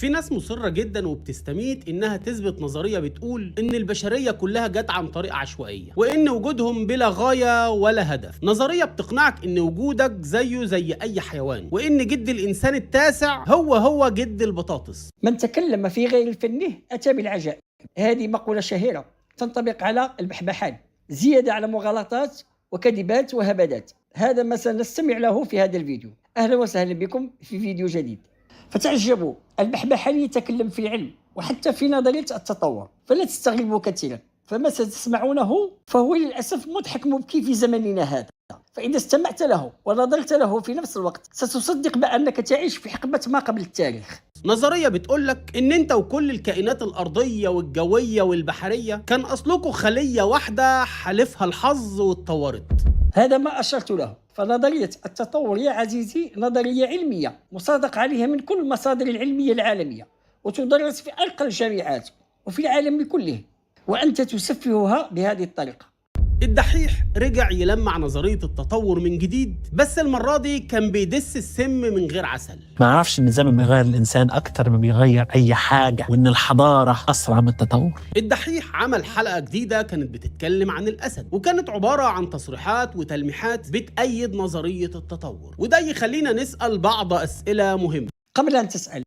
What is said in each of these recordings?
في ناس مصرة جدا وبتستميت انها تثبت نظرية بتقول ان البشرية كلها جت عن طريق عشوائية وان وجودهم بلا غاية ولا هدف. نظرية بتقنعك ان وجودك زيه زي اي حيوان، وان جد الانسان التاسع هو جد البطاطس. من تكلم في غير فنه أتى بالعجائب. هذه مقولة شهيرة تنطبق على البحبحان، زيادة على مغالطات وكذبات وهبدات. هذا ما سنستمع له في هذا الفيديو. أهلا وسهلا بكم في فيديو جديد. فتعجبوا، البحبحان يتكلم في العلم وحتى في نظرية التطور، فلا تستغربوا كثيرا، فما ستسمعونه فهو للأسف مضحك مبكي في زمننا هذا. فإذا استمعت له ونظرت له في نفس الوقت ستصدق بأنك تعيش في حقبة ما قبل التاريخ. نظرية بتقولك ان انت وكل الكائنات الارضية والجوية والبحرية كان اصلكوا خلية واحدة حالفها الحظ واتطورت. هذا ما أشرت له. فنظرية التطور يا عزيزي نظرية علمية مصادق عليها من كل المصادر العلمية العالمية، وتدرس في أرقى الجامعات وفي العالم كله، وأنت تسفهها بهذه الطريقة. الدحيح رجع يلمع نظرية التطور من جديد، بس المرة دي كان بيدس السم من غير عسل. ما عرفش ان الزمن بيغير الانسان اكتر ما بيغير اي حاجه، وان الحضاره اسرع من التطور. الدحيح عمل حلقة جديدة كانت بتتكلم عن الاسد، وكانت عبارة عن تصريحات وتلميحات بتأيد نظرية التطور، وده يخلينا نسأل بعض اسئلة مهمة. قبل أن تسأل،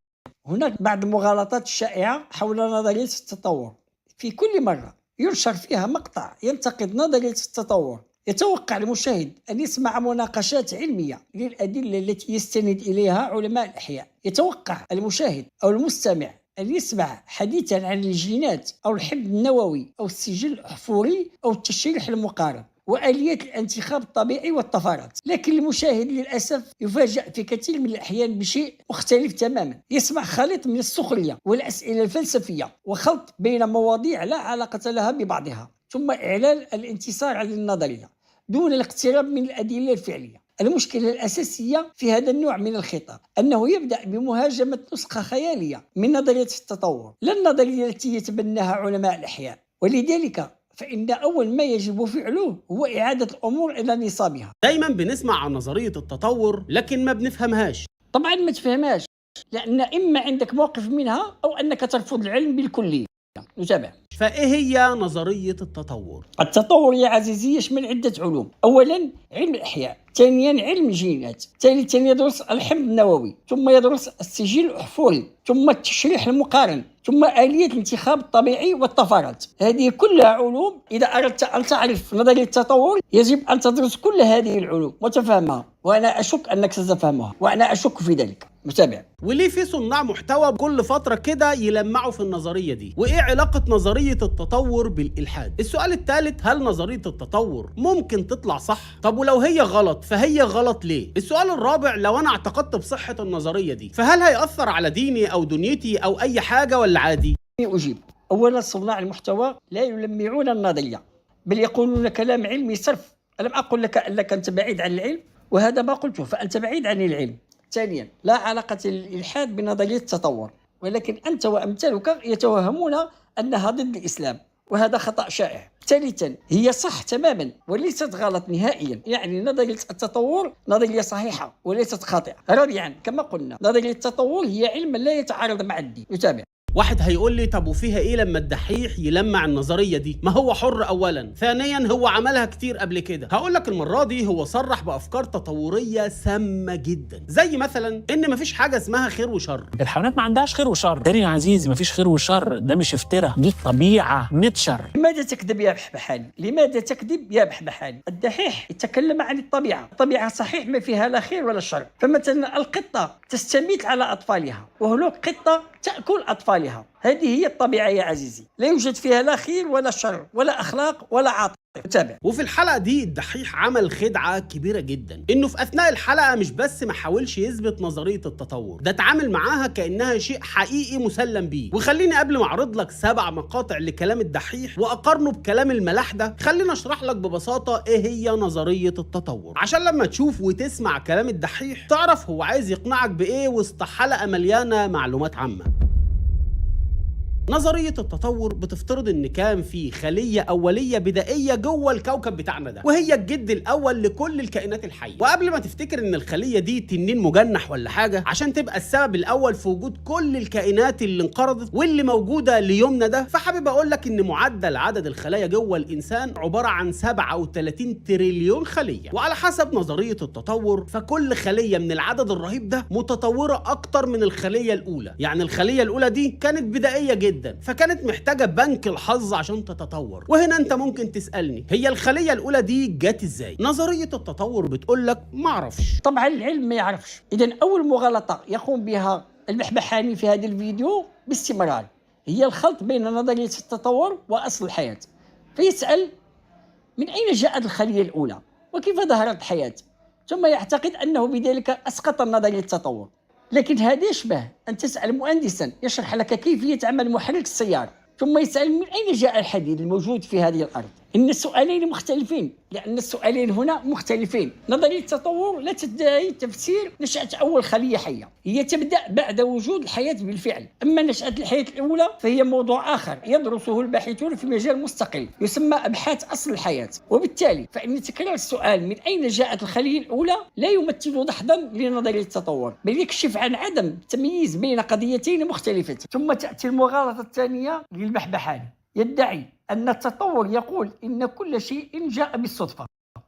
هناك بعض المغالطات الشائعة حول نظرية التطور. في كل مرة ينشر فيها مقطع ينتقد نظرية التطور، يتوقع المشاهد أن يسمع مناقشات علمية للأدلة التي يستند إليها علماء الأحياء. يتوقع المشاهد أو المستمع أن يسمع حديثا عن الجينات أو الحمض النووي أو السجل الأحفوري أو التشريح المقارن وآليات الانتخاب الطبيعي والطفرات، لكن المشاهد للأسف يفاجأ في كثير من الأحيان بشيء مختلف تماما. يسمع خليط من السخرية والأسئلة الفلسفية وخلط بين مواضيع لا علاقة لها ببعضها، ثم إعلان الانتصار على النظرية دون الاقتراب من الأدلة الفعلية. المشكلة الأساسية في هذا النوع من الخطاب أنه يبدأ بمهاجمة نسخة خيالية من نظرية التطور، لا النظرية التي يتبناها علماء الأحياء. ولذلك فإن أول ما يجب فعله هو إعادة الأمور إلى نصابها. دايما بنسمع عن نظرية التطور لكن ما بنفهمهاش. طبعا ما تفهمهاش، لأن إما عندك موقف منها أو أنك ترفض العلم بالكلية. نتابع. فإيه هي نظرية التطور؟ التطور يا عزيزي يشمل عدة علوم. أولا علم الأحياء، ثانيا علم الجينات، ثالثا يدرس الحمض النووي، ثم يدرس السجل الأحفوري، ثم التشريح المقارن، ثم آلية الانتخاب الطبيعي والطفرات. هذه كلها علوم. إذا أردت أن تعرف نظرية التطور يجب أن تدرس كل هذه العلوم وتفهمها، وأنا أشك أنك ستفهمها، وأنا أشك في ذلك. متابع. وليه في صناع محتوى كل فترة كده يلمعوا في النظرية دي؟ وإيه علاقة نظرية التطور بالإلحاد؟ السؤال الثالث، هل نظرية التطور ممكن تطلع صح؟ طب ولو هي غلط فهي غلط ليه؟ السؤال الرابع، لو أنا اعتقدت بصحة النظرية دي فهل هيأثر على ديني أو دنيتي أو أي حاجة ولا عادي؟ أجيب. أولا صناع المحتوى لا يلمعون النظرية، بل يقولون كلام علمي صرف. ألم أقل لك أنك أنت بعيد عن العلم؟ وهذا ما قلته، فأنت بعيد عن العلم. ثانيا لا علاقة للإلحاد بنظرية التطور، ولكن أنت وأمثالك يتوهمون أنها ضد الإسلام، وهذا خطأ شائع. ثالثا هي صح تماما وليست غلط نهائيا، يعني نظرية التطور نظرية صحيحة وليست خاطئة. رابعا كما قلنا نظرية التطور هي علم لا يتعارض مع الدين. يتابع. واحد هيقول لي طب وفيها ايه لما الدحيح يلمع النظريه دي؟ ما هو حر اولا، ثانيا هو عملها كتير قبل كده. هقول لك المره دي هو صرح بافكار تطوريه سامه جدا، زي مثلا ان مفيش حاجه اسمها خير وشر. الحيوانات ما عندهاش خير وشر. تاني يا عزيزي، مفيش خير وشر، ده مش افتراء، دي الطبيعه نتشر. لماذا تكذب يا بحبحاني؟ لماذا تكذب يا بحبحاني؟ الدحيح يتكلم عن الطبيعه. الطبيعه صحيح ما فيها لا خير ولا شر. فمثلا القطه تستميت على اطفالها، وهناك قطه تاكل اطفالها. هذه هي الطبيعة يا عزيزي، لا يوجد فيها لا خير ولا شر ولا أخلاق ولا عاطفة. تابع. وفي الحلقة دي الدحيح عمل خدعة كبيرة جدا، انه في اثناء الحلقة مش بس ما حاولش يثبت نظرية التطور، ده اتعامل معاها كأنها شيء حقيقي مسلم بيه. وخليني قبل ما اعرض لك 7 مقاطع لكلام الدحيح واقارنه بكلام الملاحدة، خلينا اشرح لك ببساطة ايه هي نظرية التطور، عشان لما تشوف وتسمع كلام الدحيح تعرف هو عايز يقنعك بايه وسط حلقة مليانة معلومات عامة. نظرية التطور بتفترض ان كان في خلية اولية بدائية جوه الكوكب بتاعنا ده، وهي الجد الاول لكل الكائنات الحية. وقبل ما تفتكر ان الخلية دي تنين مجنح ولا حاجة عشان تبقى السبب الاول في وجود كل الكائنات اللي انقرضت واللي موجودة ليومنا ده، فحابب اقول لك ان معدل عدد الخلايا جوه الانسان عبارة عن 37 تريليون خلية. وعلى حسب نظرية التطور فكل خلية من العدد الرهيب ده متطورة اكتر من الخلية الاولى. يعني الخلية الاولى دي كانت بدائية جدا، فكانت محتاجة بنك الحظ عشان تتطور. وهنا انت ممكن تسألني هي الخلية الاولى دي جت ازاي؟ نظرية التطور بتقول لك معرفش. طبعا العلم ما يعرفش. إذن أول مغالطة يقوم بها البحبحاني في هذا الفيديو باستمرار هي الخلط بين نظرية التطور وأصل الحياة. فيسأل من أين جاءت الخلية الأولى وكيف ظهرت الحياة، ثم يعتقد أنه بذلك أسقط نظرية التطور. لكن هذا يشبه أن تسأل مهندسا يشرح لك كيفية عمل محرك السيارة ثم يسأل من أين جاء الحديد الموجود في هذه الأرض. إن السؤالين مختلفين، لأن السؤالين هنا مختلفين. نظرية التطور لا تدعي تفسير نشأة أول خلية حية، هي تبدأ بعد وجود الحياة بالفعل. أما نشأة الحياة الأولى فهي موضوع آخر يدرسه الباحثون في مجال مستقل يسمى أبحاث أصل الحياة. وبالتالي فإن تكرار السؤال من أين جاءت الخلية الأولى لا يمثل دحضا لنظرية التطور، بل يكشف عن عدم التمييز بين قضيتين مختلفتين. ثم تأتي المغالطة الثانية للبحبحاني، يدعي أن التطور يقول إن كل شيء جاء بالصدفة.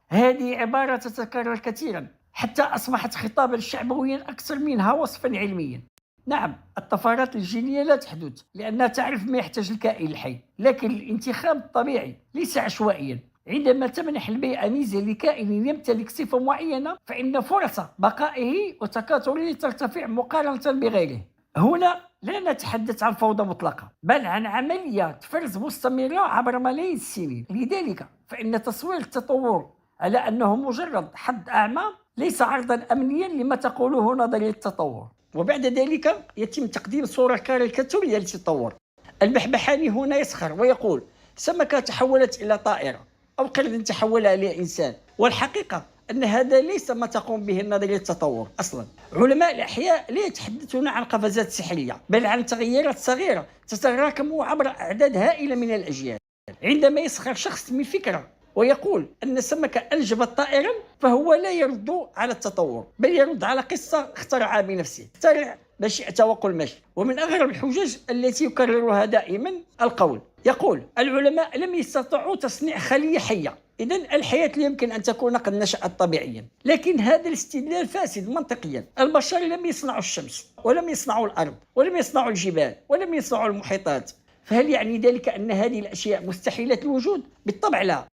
هذه عبارة تتكرر كثيرا حتى أصبحت خطابا شعبويا أكثر منها وصفا علميا. نعم، الطفرات الجينية لا تحدث لأنها تعرف ما يحتاج الكائن الحي، لكن الانتخاب الطبيعي ليس عشوائيا. عندما تمنح البيئة ميزة لكائن يمتلك صفة معينة فإن فرص بقائه وتكاثره ترتفع مقارنة بغيره. هنا لا نتحدث عن فوضى مطلقة، بل عن عملية فرز مستمرة عبر ملايين السنين. لذلك فإن تصوير التطور على أنه مجرد حد أعمى ليس عرضا أمنيا لما تقوله نظرية التطور. وبعد ذلك يتم تقديم صورة كاريكاتورية للتطور. البحبحاني هنا يسخر ويقول سمكة تحولت إلى طائرة أو قرد تحول إلى إنسان، والحقيقة أن هذا ليس ما تقوم به نظرية التطور أصلا. علماء الأحياء لا يتحدثون عن قفزات سحرية، بل عن تغييرات صغيرة تتراكم عبر أعداد هائلة من الأجيال. عندما يسخر شخص من فكرة ويقول أن السمكة أنجبت طائرا فهو لا يرد على التطور، بل يرد على قصة اخترعها بنفسه. اخترع ما شئت وقل ما شئت. ومن أغرب الحجج التي يكررها دائما القول يقول العلماء لم يستطيعوا تصنيع خلية حية، إذن الحياة لا يمكن أن تكون قد نشأت طبيعيا. لكن هذا الاستدلال فاسد منطقيا. البشر لم يصنعوا الشمس ولم يصنعوا الأرض ولم يصنعوا الجبال ولم يصنعوا المحيطات، فهل يعني ذلك أن هذه الأشياء مستحيلة الوجود؟ بالطبع لا.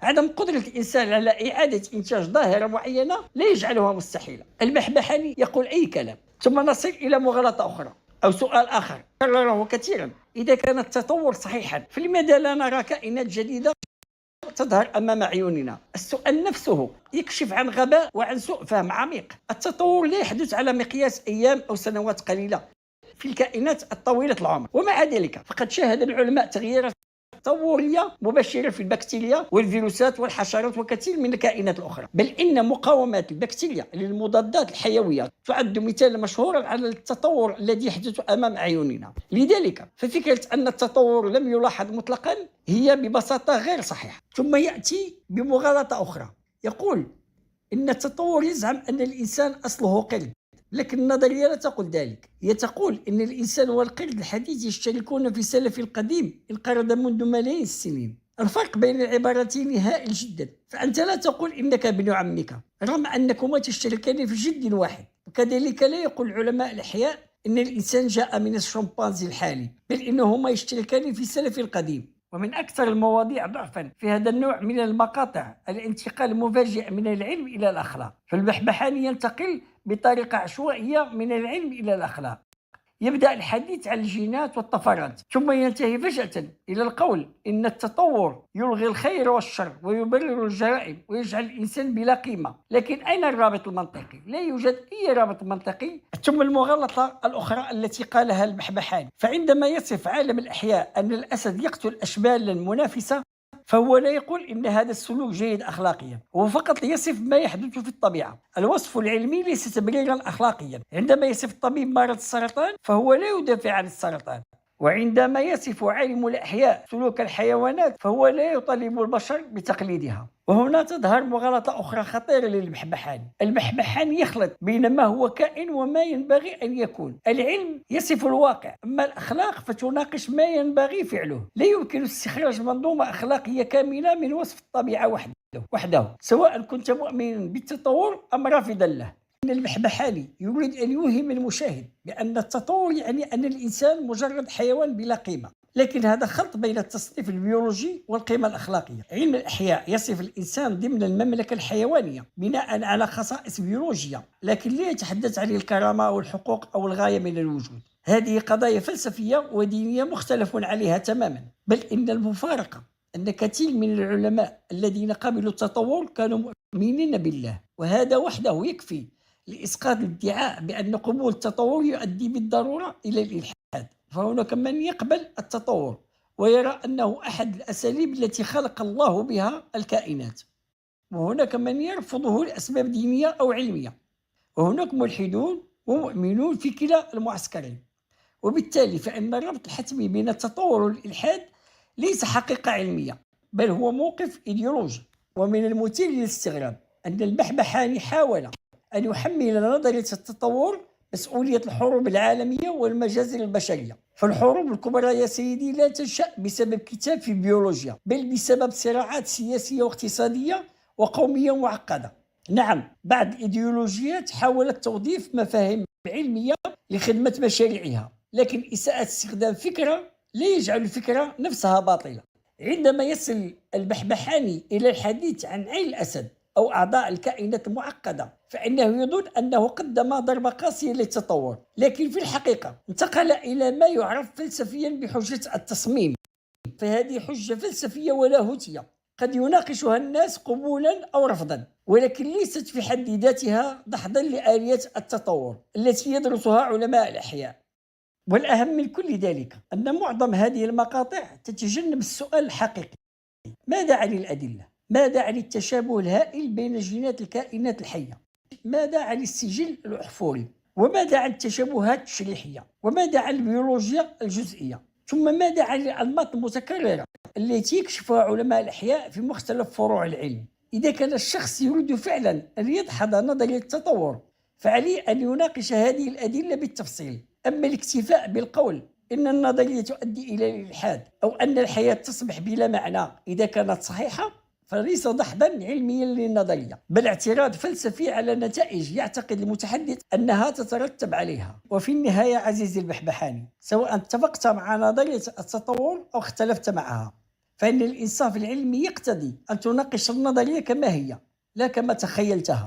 عدم قدرة الإنسان على إعادة إنتاج ظاهرة معينة لا يجعلها مستحيلة. البحبحاني يقول أي كلام. ثم نصل إلى مغالطة أخرى أو سؤال آخر كرره كثيرا، إذا كان التطور صحيحا فلماذا لا نرى كائنات جديدة تظهر أمام عيوننا؟ السؤال نفسه يكشف عن غباء وعن سوء فهم عميق. التطور لا يحدث على مقياس أيام أو سنوات قليلة في الكائنات الطويلة العمر، ومع ذلك فقد شاهد العلماء تغييرات تطورية مباشرة في البكتيريا والفيروسات والحشرات وكثير من الكائنات الأخرى. بل إن مقاومة البكتيريا للمضادات الحيوية تعد مثالا مشهورا على التطور الذي يحدث أمام أعيننا. لذلك ففكرة أن التطور لم يلاحظ مطلقا هي ببساطة غير صحيحة. ثم يأتي بمغالطة أخرى، يقول إن التطور يزعم أن الإنسان أصله قرد، لكن النظرية لا تقول ذلك. هي تقول إن الإنسان والقرد الحديث يشتركون في سلف القديم انقرض منذ ملايين السنين. الفرق بين العبارتين هائل جدا، فأنت لا تقول إنك ابن عمك رغم أنكما تشتركان في جد واحد. وكذلك لا يقول علماء الأحياء إن الإنسان جاء من الشمبانزي الحالي، بل إنهما يشتركان في سلف القديم. ومن أكثر المواضيع ضعفا في هذا النوع من المقاطع الانتقال المفاجئ من العلم إلى الأخلاق. فالبحبحاني ينتقل بطريقة عشوائية من العلم إلى الأخلاق. يبدأ الحديث عن الجينات والطفرات ثم ينتهي فجأة إلى القول إن التطور يلغي الخير والشر ويبرر الجرائم ويجعل الإنسان بلا قيمة. لكن أين الرابط المنطقي؟ لا يوجد أي رابط منطقي. ثم المغالطة الأخرى التي قالها البحبحاني، فعندما يصف عالم الأحياء أن الأسد يقتل أشبالا منافسة فهو لا يقول إن هذا السلوك جيد أخلاقيا، هو فقط يصف ما يحدث في الطبيعة. الوصف العلمي ليس تبريرا أخلاقيا. عندما يصف الطبيب مرض السرطان فهو لا يدافع عن السرطان، وعندما يصف عالم الأحياء سلوك الحيوانات فهو لا يطالب البشر بتقليدها. وهنا تظهر مغالطة أخرى خطيرة للبحبحاني. البحبحاني يخلط بين ما هو كائن وما ينبغي أن يكون. العلم يصف الواقع، أما الأخلاق فتناقش ما ينبغي فعله. لا يمكن استخراج منظومة أخلاقية كاملة من وصف الطبيعة وحده، سواء كنت مؤمنا بالتطور أم رافضا له. إن البحبحاني يريد أن يوهم المشاهد بأن التطور يعني أن الإنسان مجرد حيوان بلا قيمة، لكن هذا خلط بين التصنيف البيولوجي والقيمة الأخلاقية. علم الأحياء يصف الإنسان ضمن المملكة الحيوانية بناء على خصائص بيولوجية، لكن لا يتحدث عن الكرامة والحقوق أو الغاية من الوجود. هذه قضايا فلسفية ودينية مختلف عليها تماما، بل إن المفارقة أن كثير من العلماء الذين قبلوا التطور كانوا مؤمنين بالله، وهذا وحده يكفي لإسقاط الادعاء بأن قبول التطور يؤدي بالضرورة إلى الإلحاد. فهناك من يقبل التطور ويرى أنه أحد الأساليب التي خلق الله بها الكائنات، وهناك من يرفضه لأسباب دينية أو علمية، وهناك ملحدون ومؤمنون في كلا المعسكرين. وبالتالي فإن الربط الحتمي بين التطور والإلحاد ليس حقيقة علمية، بل هو موقف إيديولوجي. ومن المثير للاستغراب أن البحبحاني حاول أن يحمل نظرية التطور مسؤولية الحروب العالمية والمجازر البشرية. فالحروب الكبرى يا سيدي لا تنشأ بسبب كتاب في البيولوجيا، بل بسبب صراعات سياسية واقتصادية وقومية معقدة. نعم، بعض الإيديولوجيات حاولت توظيف مفاهيم علمية لخدمة مشاريعها، لكن إساءة استخدام فكرة لا يجعل الفكرة نفسها باطلة. عندما يصل البحبحاني إلى الحديث عن عين الأسد أو أعضاء الكائنات المعقدة فإنه يظن أنه قدم ضربة قاسية للتطور، لكن في الحقيقة انتقل إلى ما يعرف فلسفيا بحجة التصميم. فهذه حجة فلسفية ولاهوتية قد يناقشها الناس قبولا أو رفضا، ولكن ليست في حد ذاتها دحضا لآلية التطور التي يدرسها علماء الأحياء. والأهم من كل ذلك أن معظم هذه المقاطع تتجنب السؤال الحقيقي: ماذا عن الأدلة؟ ماذا عن التشابه الهائل بين جينات الكائنات الحية؟ ماذا عن السجل الأحفوري؟ وماذا عن التشابهات التشريحية؟ وماذا عن البيولوجيا الجزئية؟ ثم ماذا عن الأنماط المتكررة التي يكشفها علماء الأحياء في مختلف فروع العلم؟ إذا كان الشخص يريد فعلا أن يدحض نظرية التطور فعليه أن يناقش هذه الأدلة بالتفصيل. أما الاكتفاء بالقول إن النظرية تؤدي إلى الإلحاد أو أن الحياة تصبح بلا معنى إذا كانت صحيحة فليس دحضا علميا للنظرية، بل اعتراض فلسفي على نتائج يعتقد المتحدث أنها تترتب عليها. وفي النهاية عزيزي البحبحاني، سواء اتفقت مع نظرية التطور أو اختلفت معها، فإن الإنصاف العلمي يقتضي أن تناقش النظرية كما هي لا كما تخيلتها،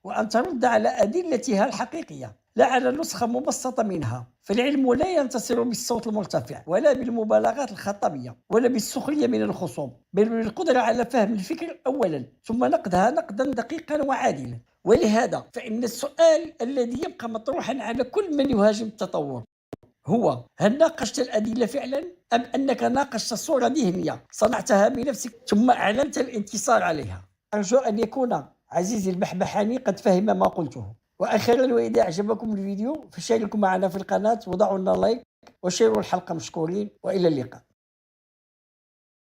وأن ترد على أدلتها الحقيقية لا على نسخة مبسطة منها. فالعلم لا ينتصر بالصوت المرتفع ولا بالمبالغات الخطابية ولا بالسخرية من الخصوم، بل بالقدرة على فهم الفكر أولا ثم نقدها نقدا دقيقا وعادلا. ولهذا فإن السؤال الذي يبقى مطروحا على كل من يهاجم التطور هو: هل ناقشت الأدلة فعلا أم أنك ناقشت صورة ذهنية صنعتها بنفسك ثم أعلنت الانتصار عليها؟ أرجو أن يكون عزيزي البحبحاني قد فهم ما قلته. وأخيرا، وإذا أعجبكم الفيديو فشاركوا معنا في القناة وضعوا لنا لايك وشيروا الحلقة مشكورين، وإلى اللقاء.